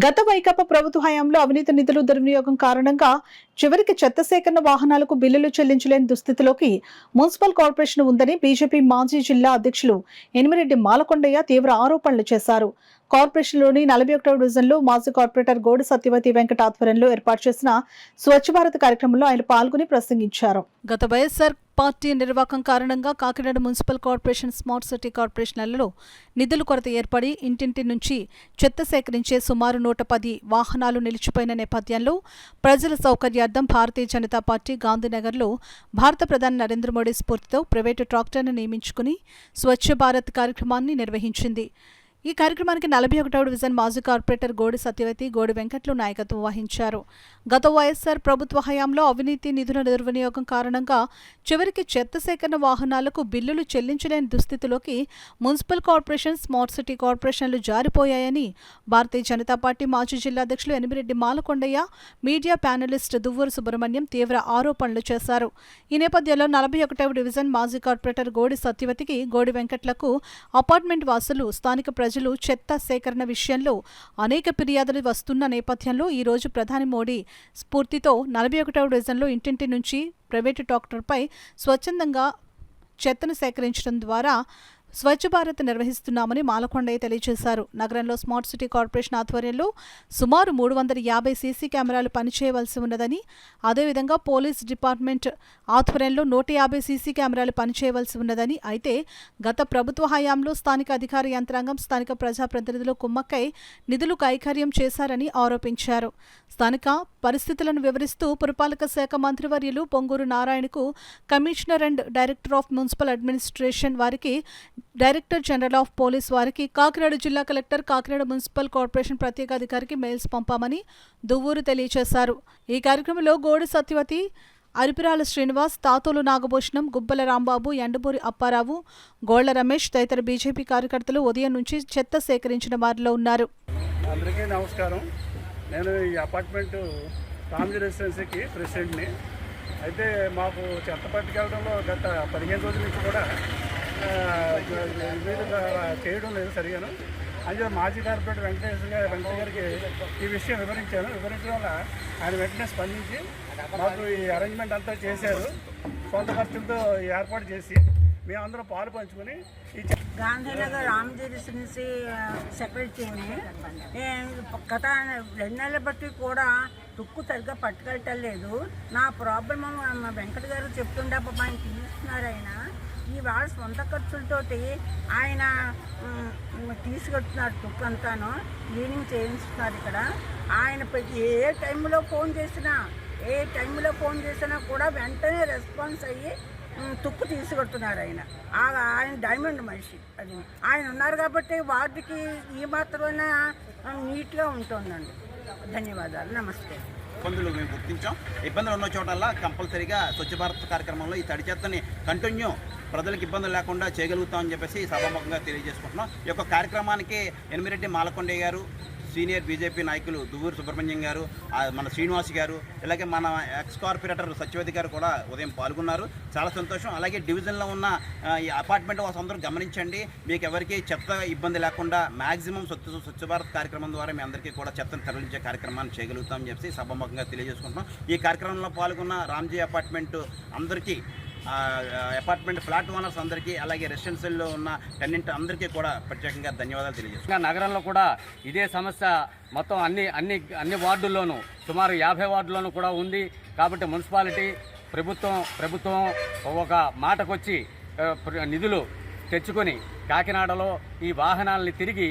గత వైకాపా ప్రభుత్వ హయాంలో అవినీతి నిధుల దుర్వినియోగం కారణంగా చివరికి చెత్త సేకరణ వాహనాలకు బిల్లులు చెల్లించలేని దుస్థితిలోకి మున్సిపల్ కార్పొరేషన్ ఉందని బీజేపీ మాజీ జిల్లా అధ్యక్షులు ఎనిమిరెడ్డి మాలకొండయ్య తీవ్ర ఆరోపణలు చేశారు. కార్పొరేషన్లోని 41వ డివిజన్లో మాజీ కార్పొరేటర్ గోడి సత్యవతి వెంకట ఆధ్వర్యంలో ఏర్పాటు చేసిన స్వచ్ఛ భారత్ కార్యక్రమంలో ఆయన పాల్గొని ప్రసంగించారు. గత వైఎస్ఆర్ పార్టీ నిర్వాహకం కారణంగా Kakinada municipal corporation, smart city కార్పొరేషన్లలో నిధుల కొరత ఏర్పడి ఇంటింటి నుంచి చెత్త సేకరించే సుమారు 110 వాహనాలు నిలిచిపోయిన నేపథ్యంలో ప్రజల సౌకర్యార్థం భారతీయ జనతా పార్టీ గాంధీనగర్లో భారత ప్రధాని నరేంద్ర మోడీ స్ఫూర్తితో ప్రైవేటు ట్రాక్టర్ను నియమించుకుని స్వచ్ఛ భారత్ కార్యక్రమాన్ని నిర్వహించింది. ఈ కార్యక్రమానికి 41వ డివిజన్ మాజీ కార్పొరేటర్ గోడి సత్యవతి, గోడి వెంకట్లు నాయకత్వం వహించారు. గత వైఎస్ఆర్ ప్రభుత్వ హయాంలో అవినీతి నిధుల దుర్వినియోగం కారణంగా చివరికి చెత్త సేకరణ వాహనాలకు బిల్లులు చెల్లించలేని దుస్థితిలోకి మున్సిపల్ కార్పొరేషన్, స్మార్ట్ సిటీ కార్పొరేషన్లు జారిపోయాయని భారతీయ జనతా పార్టీ మాజీ జిల్లా అధ్యక్షులు ఎనిమిరెడ్డి మాలకొండయ్య, మీడియా ప్యానలిస్ట్ దువ్వూరు సుబ్రహ్మణ్యం తీవ్ర ఆరోపణలు చేశారు. ఈ నేపథ్యంలో 41వ డివిజన్ మాజీ కార్పొరేటర్ గోడి సత్యవతికి, గోడి వెంకట్లకు అపార్ట్మెంట్ వాసులు, స్థానిక ప్రజలు చెత్త సేకరణ విషయంలో అనేక ఫిర్యాదులు వస్తున్న నేపథ్యంలో ఈ రోజు ప్రధాని మోడీ స్ఫూర్తితో 41వ డివిజన్లో ఇంటింటి నుంచి ప్రైవేటు ట్రాక్టర్పై స్వచ్ఛందంగా చెత్తను సేకరించడం ద్వారా స్వచ్ఛ భారత్ నిర్వహిస్తున్నామని మాలకొండయ్య తెలియజేశారు. నగరంలో స్మార్ట్ సిటీ కార్పొరేషన్ ఆధ్వర్యంలో సుమారు 350 సీసీ కెమెరాలు పనిచేయవలసి ఉన్నదని, అదేవిధంగా పోలీస్ డిపార్ట్మెంట్ ఆధ్వర్యంలో 150 సీసీ కెమెరాలు పనిచేయవలసి ఉన్నదని, అయితే గత ప్రభుత్వ హయాంలో స్థానిక అధికార యంత్రాంగం, స్థానిక ప్రజాప్రతినిధులు కుమ్మక్కై నిధులు కైకర్యం చేశారని ఆరోపించారు. స్థానిక పరిస్థితులను వివరిస్తూ పురపాలక శాఖ మంత్రివర్యులు పొంగూరు నారాయణకు commissioner and director of municipal administration వారికి, డైరెక్టర్ జనరల్ ఆఫ్ పోలీస్ వారికి, కాకినాడ జిల్లా కలెక్టర్, కాకినాడ మున్సిపల్ కార్పొరేషన్ ప్రత్యేక అధికారికి మెయిల్స్ పంపామని దువ్వూరు తెలియజేశారు. ఈ కార్యక్రమంలో గోడి సత్యవతి, అరిపిరాల శ్రీనివాస్, తాతోలు నాగభూషణం, గుబ్బల రాంబాబు, ఎండమూరి అప్పారావు, గోళ్ల రమేష్ తదితర బీజేపీ కార్యకర్తలు ఉదయం నుంచి చెత్త సేకరించిన వారిలో ఉన్నారు. అందరికీ నమస్కారం. నేను ఈ అపార్ట్మెంటు రామ్జీ రెసిడెన్సీకి ప్రెసిడెంట్ని. అయితే మాకు చెత్త పట్టుకెళ్ళడంలో గత 15 రోజుల నుంచి కూడా చేయడం లేదు సరిగాను. అయితే మాజీ కార్పొరేటర్ వెంకట గారికి ఈ విషయం వివరించడం వల్ల ఆయన వెంటనే స్పందించి మాకు ఈ అరేంజ్మెంట్ అంతా చేశారు. సొంత ఖర్చులతో ఏర్పాటు చేసి మేమందరం పాలు పంచుకొని ఈ గాంధీనగర్ రామ్జీ రెసిడెన్సీ సెక్రటరీని గత 2 నెలల బట్టి కూడా తుక్కు సరిగ్గా పట్టుకెళ్ళటం లేదు. నా ప్రాబ్లమ్ మా వెంకట గారు చెప్తుండే ఆయన తీసుకున్నారు. ఆయన ఇవాళ సొంత ఖర్చులతోటి ఆయన తీసుకొస్తున్నారు. తుక్కు అంతాను క్లీనింగ్ చేయిస్తున్నారు. ఇక్కడ ఆయన ఏ టైంలో ఫోన్ చేసినా కూడా వెంటనే రెస్పాన్స్ అయ్యి తుక్కు తీసుకొడుతున్నారు. ఆయన డైమండ్ మనిషి. అది ఆయన ఉన్నారు కాబట్టి వాటికి ఈ మాత్రమైనా నీట్గా ఉంటుందండి. ధన్యవాదాలు. నమస్తే. ఇబ్బందులు మేము గుర్తించాం. ఇబ్బందులు ఉన్న చోటల్లా కంపల్సరీగా స్వచ్ఛ భారత్ కార్యక్రమంలో ఈ తడి చెత్తని కంటిన్యూ ప్రజలకు ఇబ్బందులు లేకుండా చేయగలుగుతామని చెప్పేసి సభాముఖంగా తెలియజేసుకుంటున్నాం. ఈ యొక్క కార్యక్రమానికి ఎనిమిరెడ్డి మాలకొండయ్య గారు, సీనియర్ బీజేపీ నాయకులు దువ్వూరు సుబ్రహ్మణ్యం గారు, మన శ్రీనివాస్ గారు, అలాగే మన ఎక్స్ కార్పొరేటర్ సత్యవతి గారు కూడా ఉదయం పాల్గొన్నారు. చాలా సంతోషం. అలాగే డివిజన్లో ఉన్న ఈ అపార్ట్మెంట్ వాసు అందరూ గమనించండి. మీకు ఎవరికి చెత్త ఇబ్బంది లేకుండా మ్యాక్సిమం స్వచ్ఛ భారత్ కార్యక్రమం ద్వారా మీ అందరికీ కూడా చెత్తను తరలించే కార్యక్రమాన్ని చేయగలుగుతామని చెప్పి సభాముఖంగా తెలియజేసుకుంటున్నాం. ఈ కార్యక్రమంలో పాల్గొన్న రామ్జీ అపార్ట్మెంట్ అందరికీ, అపార్ట్మెంట్ ఫ్లాట్ ఓనర్స్ అందరికీ, అలాగే రెసిడెన్షియల్లో ఉన్న టెనెంట్ అందరికీ కూడా ప్రత్యేకంగా ధన్యవాదాలు తెలియజేస్తున్నాం. నగరంలో కూడా ఇదే సమస్య మొత్తం అన్ని వార్డుల్లోనూ సుమారు 50 వార్డుల్లోనూ కూడా ఉంది. కాబట్టి మున్సిపాలిటీ ప్రభుత్వం ఒక మాటకొచ్చి నిధులు తెచ్చుకొని కాకినాడలో ఈ వాహనాలని తిరిగి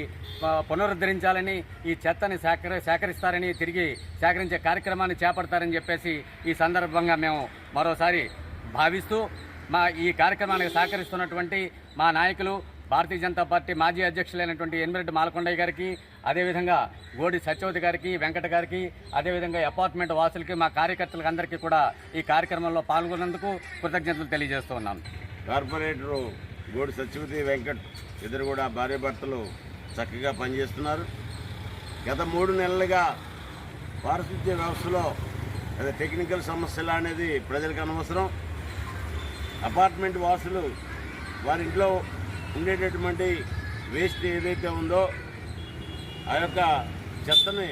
పునరుద్ధరించాలని, ఈ చెత్తని సేకరిస్తారని, తిరిగి సేకరించే కార్యక్రమాన్ని చేపడతారని చెప్పేసి ఈ సందర్భంగా మేము మరోసారి భావిస్తూ ఈ కార్యక్రమానికి సహకరిస్తున్నటువంటి మా నాయకులు, భారతీయ జనతా పార్టీ మాజీ అధ్యక్షులైనటువంటి ఎనిమిరెడ్డి మాలకొండయ్య గారికి, అదేవిధంగా గోడి సత్యవతి గారికి, వెంకట గారికి, అదేవిధంగా అపార్ట్మెంట్ వాసులకి, మా కార్యకర్తలకు అందరికీ కూడా ఈ కార్యక్రమంలో పాల్గొన్నందుకు కృతజ్ఞతలు తెలియజేస్తూ ఉన్నాను. కార్పొరేటరు గోడి సత్యవతి, వెంకట్ ఇద్దరు కూడా భార్యాభర్తలు చక్కగా పనిచేస్తున్నారు. గత 3 నెలలుగా పారిశుద్ధ్య వ్యవస్థలో టెక్నికల్ సమస్యలు అనేది ప్రజలకు అనవసరం. అపార్ట్మెంట్ వాసులు వారి ఇంట్లో ఉండేటటువంటి వేస్ట్ ఏదైతే ఉందో ఆ యొక్క చెత్తని